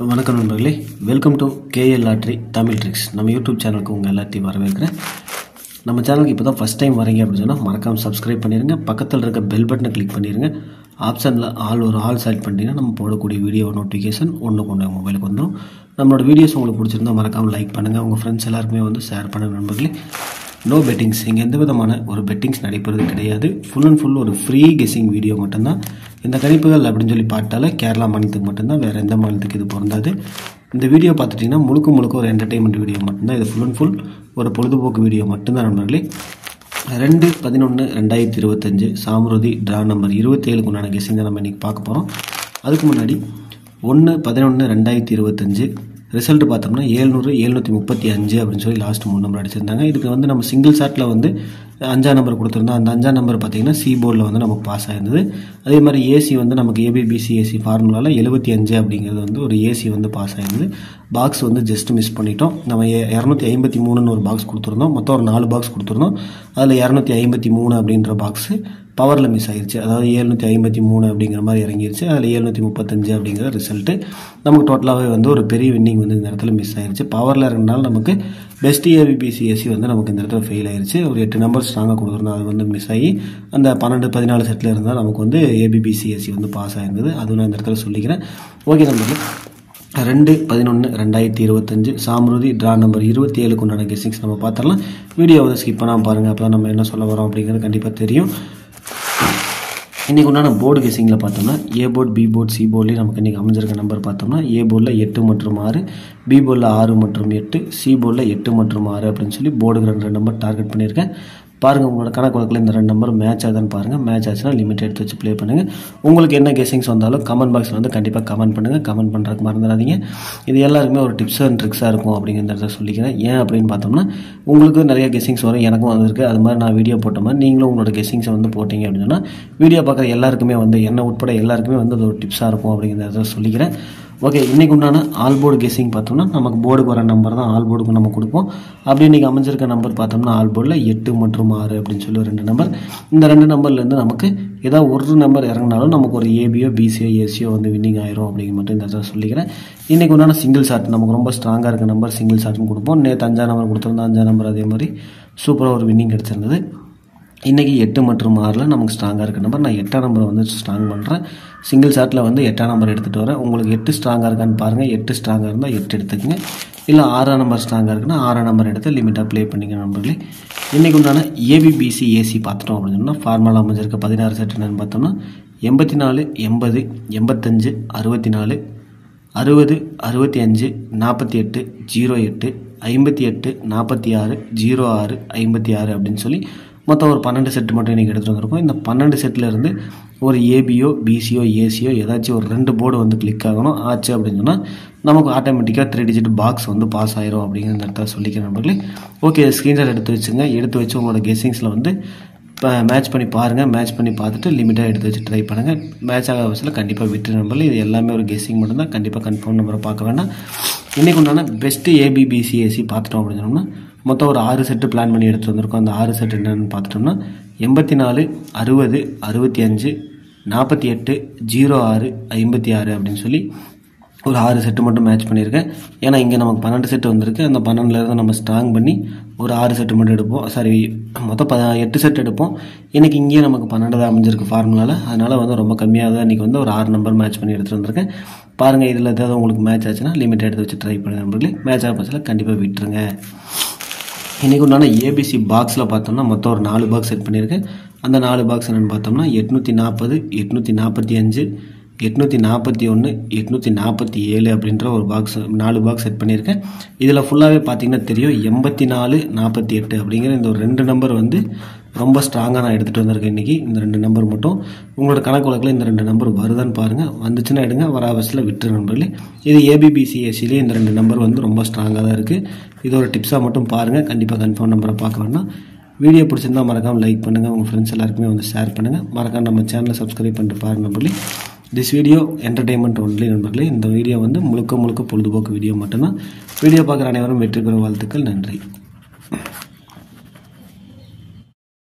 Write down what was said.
வணக்கம் நண்பர்களே, welcome to KL lottery Tamil tricks. நம்ம யூடியூப் சேனலுக்கு உங்கள் எல்லாத்தையும் வரவேற்கிறேன். நம்ம சேனலுக்கு இப்போ தான் ஃபஸ்ட் டைம் வரீங்க அப்படின்னு சொன்னால் மறக்காமல் சப்ஸ்கிரைப் பண்ணிடுங்க. பக்கத்தில் இருக்க பெல் பட்டனை கிளிக் பண்ணிடுங்க. ஆப்ஷனில் ஆல் செலக்ட் பண்ணிட்டீங்கன்னா நம்ம போடக்கூடிய வீடியோ நோட்டிஃபிகேஷன் ஒன்றுக்கு ஒன்று மொபைலுக்கு வந்துடும். நம்மளோட வீடியோஸ் உங்களுக்கு பிடிச்சிருந்தா மறக்காமல் லைக் பண்ணுங்கள். உங்கள் ஃப்ரெண்ட்ஸ் எல்லாருக்குமே ஷேர் பண்ணுங்கள் நண்பர்களே. நோ பெட்டிங்ஸ், இங்கே எந்த விதமான ஒரு பெட்டிங்ஸ் நடைபெறது கிடையாது. ஃபுல் அண்ட் ஃபுல் ஒரு ஃப்ரீ கெஸ்ஸிங் வீடியோ மட்டும்தான். இந்த கணிப்புகள் அப்படின்னு சொல்லி பார்த்தாலே கேரளா மாநிலத்துக்கு மட்டும்தான், வேறு எந்த மாநிலத்துக்கு இது பொருந்தாது. இந்த வீடியோ பார்த்துட்டிங்கன்னா முழுக்க ஒரு என்டர்டெயின்மெண்ட் வீடியோ மட்டும்தான். இது ஃபுல் அண்ட் ஃபுல் ஒரு பொழுதுபோக்கு வீடியோ மட்டும்தான் நண்பர்களே. 2/11/2025 சாமுருதி ட்ரா நம்பர் 27க்கு உண்டான கெஸ்ஸிங் தான் நம்ம இன்றைக்கி பார்க்க போகிறோம். அதுக்கு முன்னாடி 1/11/2025 ரிசல்ட் பார்த்தோம்னா 700 735 அப்படின்னு சொல்லி லாஸ்ட் 3 நம்பர் அடிச்சிருந்தாங்க. இதுக்கு நம்ம சிங்கிள் ஷாட்டில் 5ஆம் நம்பர் கொடுத்துருந்தோம். அந்த 5ஆம் நம்பர் பார்த்தீங்கன்னா சி போர்டில் நமக்கு பாஸ் ஆயிருந்தது. அதே மாதிரி ஏசி நமக்கு ஏபிபிசி ஏசி ஃபார்முலாவில் 75 அப்படிங்கிறது ஒரு ஏசி பாஸ் ஆயிருந்தது. பாக்ஸ் ஜஸ்ட் மிஸ் பண்ணிட்டோம். நம்ம 253ன்னு ஒரு பாக்ஸ் கொடுத்துருந்தோம். மொத்தம் ஒரு 4 பாக்ஸ் கொடுத்துருந்தோம். அதில் 253 அப்படின்ற பாக்ஸு பவரில் மிஸ் ஆகிருச்சு. அதாவது 753 அப்படிங்கிற மாதிரி இறங்கிருச்சு. அதில் 735 அப்படிங்கிற ரிசல்ட்டு நமக்கு டோட்டலாகவே ஒரு பெரிய வின்னிங் இந்த இடத்துல மிஸ் ஆகிருச்சு. பவரில் இருந்தாலும் நமக்கு பெஸ்ட் ஏபிபிசிஎஸ்சி நமக்கு இந்த இடத்துல ஃபெயில் ஆயிடுச்சு. ஒரு 8 நம்பர் ஸ்ட்ராங்காக கொடுத்துருந்தோம். அது மிஸ் ஆகி அந்த 12-14 செட்டில் இருந்தால் நமக்கு ஏபிபிசிஎஸ்சி பாஸ் ஆயிருந்தது. அதுவும் நான் இந்த இடத்துல சொல்லிக்கிறேன். ஓகே நம்பர் 2/11/2025 சாமுருதி ட்ரா நம்பர் 27க்கு உண்டான கெஸ்ஸிங்ஸ் நம்ம பார்த்துடலாம். வீடியோ ஸ்கிப் பண்ணாமல் பாருங்கள். அப்போ நம்ம என்ன சொல்ல வரோம் அப்படிங்கிறது கண்டிப்பாக தெரியும். இன்றைக்கி உண்டான போர்டு கெஸ்ஸிங்கில் பார்த்தோம்னா A board, B board, C போர்ட்லேயும் நமக்கு இன்றைக்கி அமைஞ்சிருக்க நம்பர் பார்த்தோம்னா ஏ போர்டில் 8 மற்றும் 6, பி போர்டில் 6 மற்றும் 8, சி போர்டில் 8 மற்றும் 6 அப்படின்னு சொல்லி போர்டுக்கு 2 நம்பர் டார்கெட் பண்ணியிருக்கேன். பாருங்கள், உங்களோட கணக்கு வழக்கில் இந்த 2 நம்பர் மேட்ச் ஆகுதுன்னு பாருங்கள். மேட்ச் ஆச்சுன்னா லிமிட் எடுத்து வச்சு ப்ளே பண்ணுங்கள். உங்களுக்கு என்ன கெஸ்ஸிங்ஸ் வந்தாலும் கமெண்ட் பாக்ஸில் கண்டிப்பாக கமெண்ட் பண்ணுங்கள். கமெண்ட் பண்ணுறதுக்கு மறந்துடாதீங்க. இது எல்லாருக்குமே ஒரு டிப்ஸ் அண்ட் ட்ரிக்ஸாக இருக்கும் அப்படிங்கிறத சொல்லிக்கிறேன். ஏன் அப்படின்னு பார்த்தோம்னா உங்களுக்கு நிறைய கெஸ்ஸிங்ஸ் வரும், எனக்கும் வந்திருக்கு. அது மாதிரி நான் வீடியோ போட்ட மாதிரி நீங்களும் உங்களோட கெஸ்ஸிங்ஸை போட்டிங்க அப்படின்னு சொன்னால் வீடியோ பார்க்குற எல்லாருக்குமே என்ன உட்பட எல்லாருக்குமே அது ஒரு டிப்ஸாக இருக்கும் அப்படிங்கிறத சொல்லிக்கிறேன். ஓகே, இன்றைக்கி உண்டான ஆல் போர்டு கெஸ்ஸிங் பார்த்தோம்னா நமக்கு போர்டுக்கு வர நம்பர் தான் ஆல் போர்டுக்கு நம்ம கொடுப்போம். அப்படி இன்றைக்கி அமைஞ்சிருக்க நம்பர் பார்த்தோம்னா ஆல் போர்டில் 8 மற்றும் 6 அப்படின்னு சொல்லி 2 நம்பர். இந்த 2 நம்பர்லேருந்து நமக்கு ஏதாவது ஒரு நம்பர் இறங்கினாலும் நமக்கு ஒரு ஏபியோ பிசியோ ஏசியோ வின்னிங் ஆயிரும் அப்படிங்கிற மட்டும் இந்த இடத்துல சொல்லிக்கிறேன். இன்றைக்கி உண்டான சிங்கிள் ஷாட் நமக்கு ரொம்ப ஸ்ட்ராங்காக இருக்க நம்பர் சிங்கிள் ஷாட்னு கொடுப்போம். நேற்று 5ஆம் நம்பர் கொடுத்துருந்தோம். 5ஆம் நம்பர் அதே மாதிரி சூப்பராக ஒரு வின்னிங் கிடச்சிருந்தது. இன்றைக்கி 8 மற்றும் 6ல் நமக்கு ஸ்ட்ராங்காக இருக்க நம்பர். நான் 8ஆம் நம்பரை ஸ்ட்ராங் பண்ணுறேன். சிங்கிள் ஷாட்டில் 8ஆம் நம்பர் எடுத்துகிட்டு வரேன். உங்களுக்கு 8 ஸ்ட்ராங்காக இருக்கான்னு பாருங்கள். 8 ஸ்ட்ராங்காக இருந்தால் 8 எடுத்துக்கங்க. இல்லை 6ஆம் நம்பர் ஸ்ட்ராங்காக இருக்குன்னா 6ஆம் நம்பர் எடுத்து லிமிட்டாக ப்ளே பண்ணிங்க நம்பர்களே. இன்றைக்கி உண்டான ஏபிபிசி ஏசி பார்த்துட்டோம் அப்படின்னு சொன்னால் ஃபார்முலா அமைஞ்சிருக்க 16 செட் என்னென்னு பார்த்தோம்னா 84 80 85 64 60 65 48 08 58 46 06 56 அப்படின்னு சொல்லி மொத்தம் ஒரு 12 செட்டு மட்டும் இன்றைக்கி எடுத்துகிட்டு வந்திருக்கோம். இந்த 12 செட்டில் இருந்து ஒரு ஏபியோ பிசியோ ஏசியோ ஏதாச்சும் ஒரு 2 போர்டு கிளிக் ஆகணும். ஆச்சு அப்படின்னு சொன்னால் நமக்கு ஆட்டோமேட்டிக்காக 3 டிஜிட் பாக்ஸ் பாஸ் ஆயிரும் அப்படிங்கிற இந்த இடத்துல சொல்லிக்கிற நம்பர்களே. ஓகே, ஸ்க்ரீன்ஷாட் எடுத்து வச்சுங்க. எடுத்து வச்சு உங்களோட கெஸ்ஸிங்ஸில் மேட்ச் பண்ணி பாருங்கள். மேட்ச் பண்ணி பார்த்துட்டு லிமிட்டாக எடுத்து வச்சு ட்ரை பண்ணுங்கள். மேட்ச் ஆக வயசில் கண்டிப்பாக விட்டு நம்பரில் இது எல்லாமே ஒரு கெஸ்ஸிங் மட்டும்தான். கண்டிப்பாக கன்ஃபார்ம் நம்பரை பார்க்க வேண்டாம். இன்றைக்கி உண்டான பெஸ்ட்டு ஏபிபிசிஎஸ்சி பார்த்துட்டோம் அப்படின்னு சொன்னோம்னா மொத்தம் ஒரு 6 செட்டு பிளான் பண்ணி எடுத்துகிட்டு வந்திருக்கோம். அந்த 6 செட் என்னென்னு பார்த்துட்டோம்னா 84 60 65 48 06 56 அப்படின்னு சொல்லி ஒரு 6 செட்டு மட்டும் மேட்ச் பண்ணியிருக்கேன். ஏன்னா இங்கே நமக்கு 12 செட்டு வந்திருக்கு. அந்த 12லேருந்து நம்ம ஸ்ட்ராங் பண்ணி ஒரு 6 செட்டு மட்டும் எடுப்போம். சாரி, மொத்தம் 8 செட் எடுப்போம். இன்றைக்கி இங்கேயே நமக்கு 12 தான் அமைஞ்சிருக்கு ஃபார்முலாவில். அதனால் ரொம்ப கம்மியாக தான் இன்றைக்கி ஒரு 6 நம்பர் மேட்ச் பண்ணி எடுத்துகிட்டு வந்திருக்கேன். பாருங்கள், இதில் ஏதாவது உங்களுக்கு மேட்ச் ஆச்சுன்னா லிமிட் எடுத்து வச்சு ட்ரை பண்ணுங்க நம்பர்களே. மேட்ச் ஆக பட்சத்தில் கண்டிப்பாக விட்டுருங்க. இன்றைக்கி உண்டான ஏபிசி பாக்ஸில் பார்த்தோம்னா மொத்தம் ஒரு 4 பாக்ஸ் செட் பண்ணியிருக்கேன். அந்த 4 பாக்ஸ் என்னென்னு பார்த்தோம்னா 840 845 841 847 அப்படின்ற ஒரு பாக்ஸ் 4 பாக்ஸ் செட் பண்ணியிருக்கேன். இதில் ஃபுல்லாகவே பார்த்தீங்கன்னா தெரியும் 84 48 அப்படிங்கிற இந்த ஒரு 2 நம்பர் ரொம்ப ஸ்ட்ராங்காக நான் எடுத்துகிட்டு வந்திருக்கேன். இன்றைக்கி இந்த 2 நம்பர் மட்டும் உங்களோட கணக்கு வழக்கில் இந்த 2 நம்பர் வருதான்னு பாருங்கள். வந்துச்சுன்னா எடுங்க, வர அவசியில் விட்டுரு நம்பர்களே. இது ஏபிபிசிஎஸ்சிலே இந்த 2 நம்பர் ரொம்ப ஸ்ட்ராங்காக தான் இருக்குது. இது ஒரு டிப்ஸாக மட்டும் பாருங்கள். கண்டிப்பாக கன்ஃபார்ம் நம்பரை பார்க்க வேண்டாம். வீடியோ பிடிச்சிருந்தா மறக்காமல் லைக் பண்ணுங்கள். உங்கள் ஃப்ரெண்ட்ஸ் எல்லாருக்குமே ஷேர் பண்ணுங்கள். மறக்காமல் நம்ம சேனலை சப்ஸ்கிரைப் பண்ணிட்டு பாருங்கள் நம்பர்களே. திஸ் வீடியோ என்டர்டெயின்மெண்ட் ஒன்லி நண்பர்களே. இந்த வீடியோ முழுக்க பொழுதுபோக்கு வீடியோ மட்டும்தான். வீடியோ பார்க்குற அனைவரும் வெற்றி பெற வாழ்த்துக்கள். நன்றி.